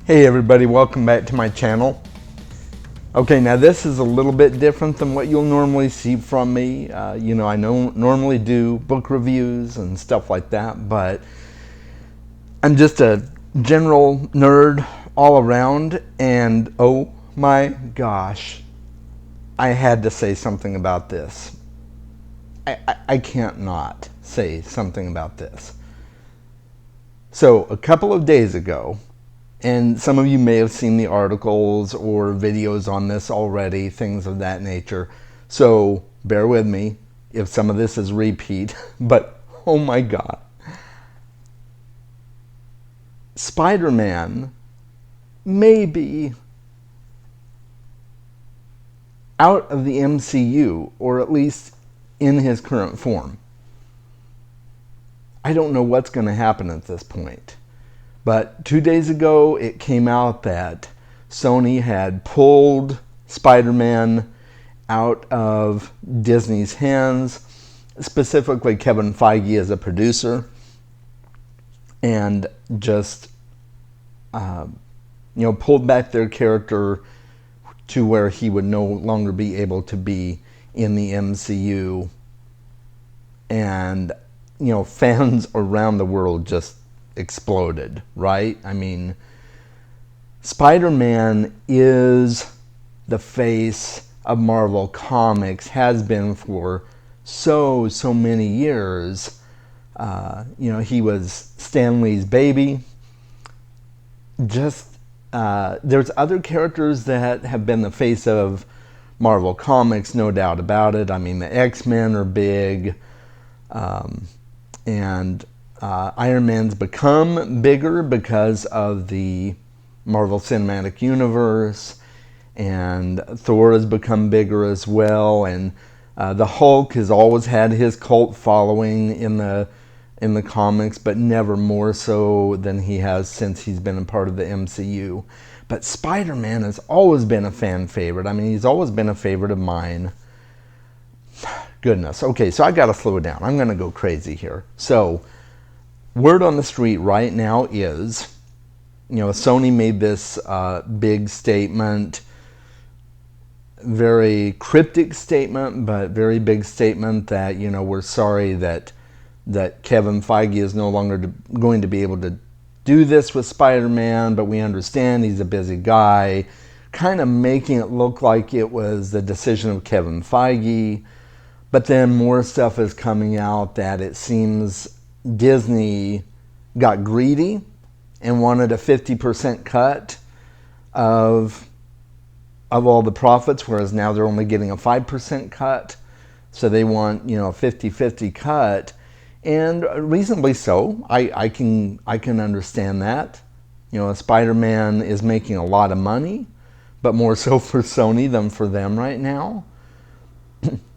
Hey everybody, welcome back to my channel. Okay, now this is a little bit different than what you'll normally see from me. I normally do book reviews and stuff like that, but I'm just a general nerd all around, and oh my gosh, I had to say something about this. I can't not say something about this. So a couple of days ago, and some of you may have seen the articles or videos on this already, things of that nature. So bear with me if some of this is repeat, but oh my God. Spider-Man may be out of the MCU, or at least in his current form. I don't know what's going to happen at this point. But 2 days ago, it came out that Sony had pulled Spider-Man out of Disney's hands, specifically Kevin Feige as a producer, and just pulled back their character to where he would no longer be able to be in the MCU. And fans around the world just exploded, right? I mean, Spider-Man is the face of Marvel Comics, has been for so many years. He was Stan Lee's baby. There's other characters that have been the face of Marvel Comics, no doubt about it. I mean, the X-Men are big, and Iron Man's become bigger because of the Marvel Cinematic Universe, and Thor has become bigger as well, and the Hulk has always had his cult following in the comics, but never more so than he has since he's been a part of the MCU. But Spider-Man has always been a fan favorite. I mean, he's always been a favorite of mine. Goodness. Okay, so I got to slow down. I'm going to go crazy here. So, word on the street right now is, Sony made this big statement, very cryptic statement, but very big statement that, we're sorry that Kevin Feige is no longer going to be able to do this with Spider-Man, but we understand he's a busy guy, kind of making it look like it was the decision of Kevin Feige. But then more stuff is coming out that it seems Disney got greedy and wanted a 50% cut of all the profits, whereas now they're only getting a 5% cut. So they want, a 50-50 cut, and reasonably so. I can understand that. Spider-Man is making a lot of money, but more so for Sony than for them right now.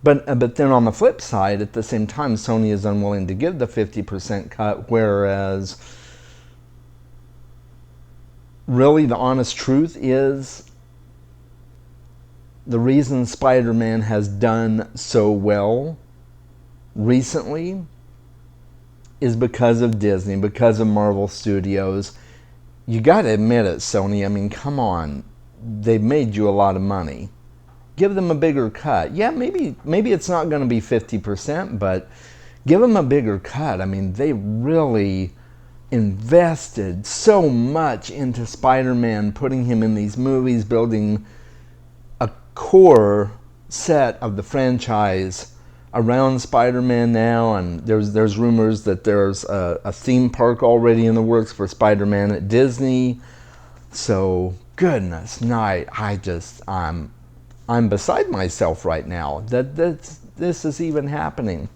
But then on the flip side, at the same time, Sony is unwilling to give the 50% cut, whereas really the honest truth is the reason Spider-Man has done so well recently is because of Disney, because of Marvel Studios. You got to admit it, Sony. I mean, come on. They've made you a lot of money. Give them a bigger cut. Yeah, maybe it's not going to be 50%, but give them a bigger cut. I mean, they really invested so much into Spider-Man, putting him in these movies, building a core set of the franchise around Spider-Man now, and there's rumors that there's a theme park already in the works for Spider-Man at Disney. So, goodness night, I'm beside myself right now that this is even happening.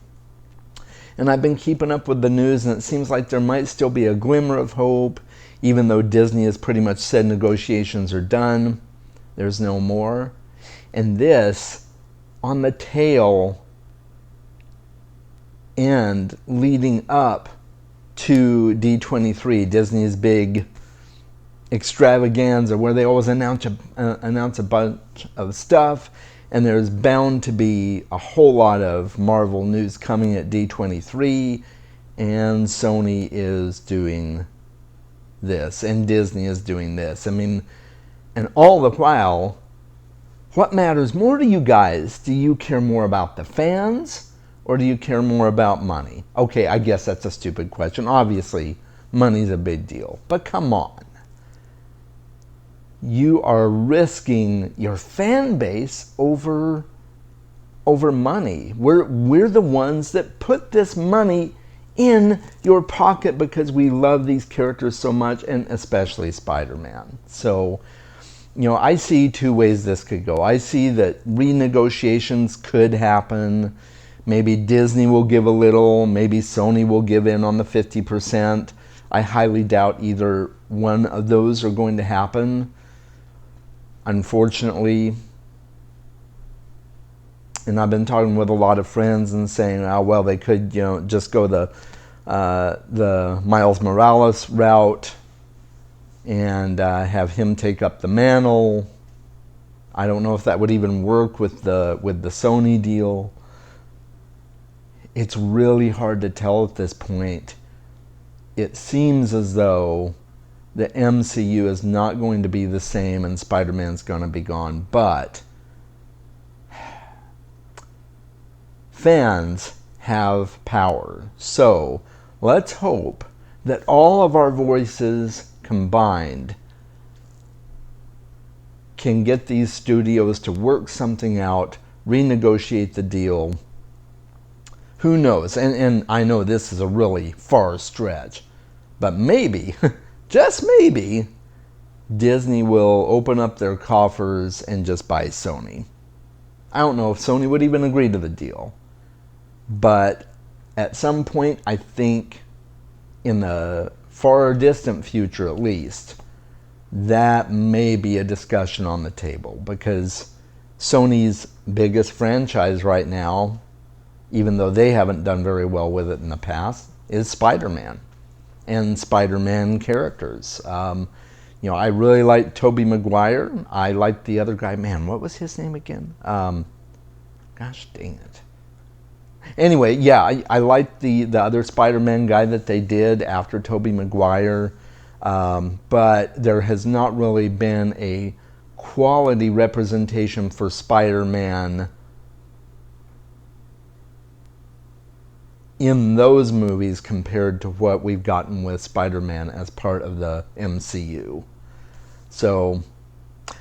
And I've been keeping up with the news, and it seems like there might still be a glimmer of hope, even though Disney has pretty much said negotiations are done. There's no more. And this, on the tail end, leading up to D23, Disney's big extravaganza where they always announce a bunch of stuff, and there's bound to be a whole lot of Marvel news coming at D23, and Sony is doing this, and Disney is doing this. I mean, and all the while, what matters more to you guys? Do you care more about the fans, or do you care more about money? Okay, I guess that's a stupid question. Obviously, money's a big deal, but come on. You are risking your fan base over money. We're the ones that put this money in your pocket because we love these characters so much, and especially Spider-Man. So, I see two ways this could go. I see that renegotiations could happen. Maybe Disney will give a little, maybe Sony will give in on the 50%. I highly doubt either one of those are going to happen. Unfortunately, and I've been talking with a lot of friends and saying, oh, well, they could, just go the Miles Morales route and have him take up the mantle. I don't know if that would even work with the Sony deal. It's really hard to tell at this point. It seems as though the MCU is not going to be the same and Spider-Man's going to be gone, but fans have power. So let's hope that all of our voices combined can get these studios to work something out, renegotiate the deal. Who knows? And I know this is a really far stretch, but maybe, just maybe, Disney will open up their coffers and just buy Sony. I don't know if Sony would even agree to the deal. But at some point, I think in the far distant future at least, that may be a discussion on the table, because Sony's biggest franchise right now, even though they haven't done very well with it in the past, is Spider-Man and Spider-Man characters. I really like Tobey Maguire. I like the other guy. Man, what was his name again? Gosh dang it. Anyway, yeah, I like the other Spider-Man guy that they did after Tobey Maguire, but there has not really been a quality representation for Spider-Man in those movies compared to what we've gotten with Spider-Man as part of the MCU. So,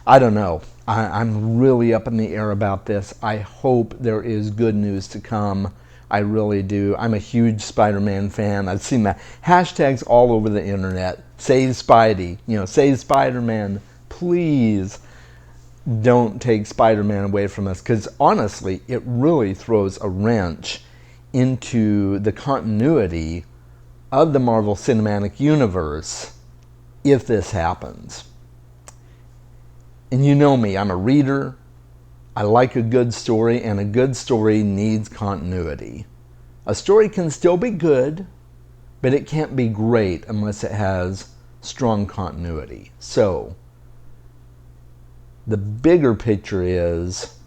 I don't know. I'm really up in the air about this. I hope there is good news to come. I really do. I'm a huge Spider-Man fan. I've seen the hashtags all over the internet. Save Spidey. Save Spider-Man. Please don't take Spider-Man away from us. Because honestly, it really throws a wrench into the continuity of the Marvel Cinematic Universe if this happens. And you know me, I'm a reader. I like a good story, and a good story needs continuity. A story can still be good, but it can't be great unless it has strong continuity. So, the bigger picture is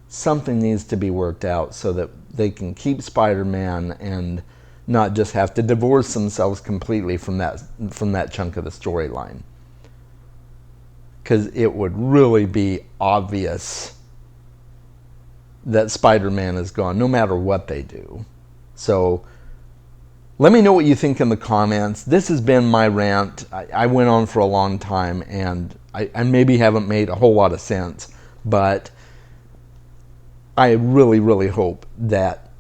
something needs to be worked out so that they can keep Spider-Man and not just have to divorce themselves completely from that chunk of the storyline. Because it would really be obvious that Spider-Man is gone, no matter what they do. So, let me know what you think in the comments. This has been my rant. I went on for a long time, and I maybe haven't made a whole lot of sense, but I really, really hope that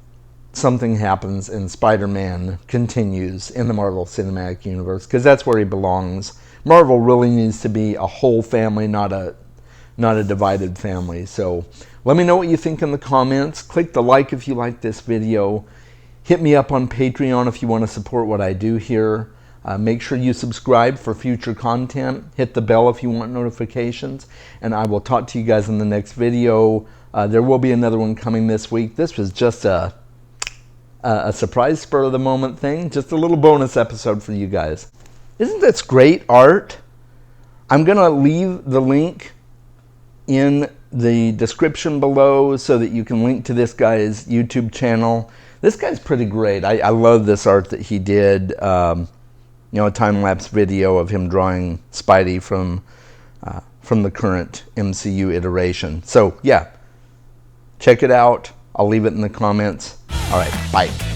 something happens and Spider-Man continues in the Marvel Cinematic Universe, because that's where he belongs. Marvel really needs to be a whole family, not a divided family. So let me know what you think in the comments. Click the like if you like this video. Hit me up on Patreon if you want to support what I do here. Make sure you subscribe for future content. Hit the bell if you want notifications. And I will talk to you guys in the next video. There will be another one coming this week. This was just a surprise, spur of the moment thing. Just a little bonus episode for you guys. Isn't this great art? I'm going to leave the link in the description below so that you can link to this guy's YouTube channel. This guy's pretty great. I love this art that he did. a time-lapse video of him drawing Spidey from the current MCU iteration. So yeah, check it out. I'll leave it in the comments. All right, bye.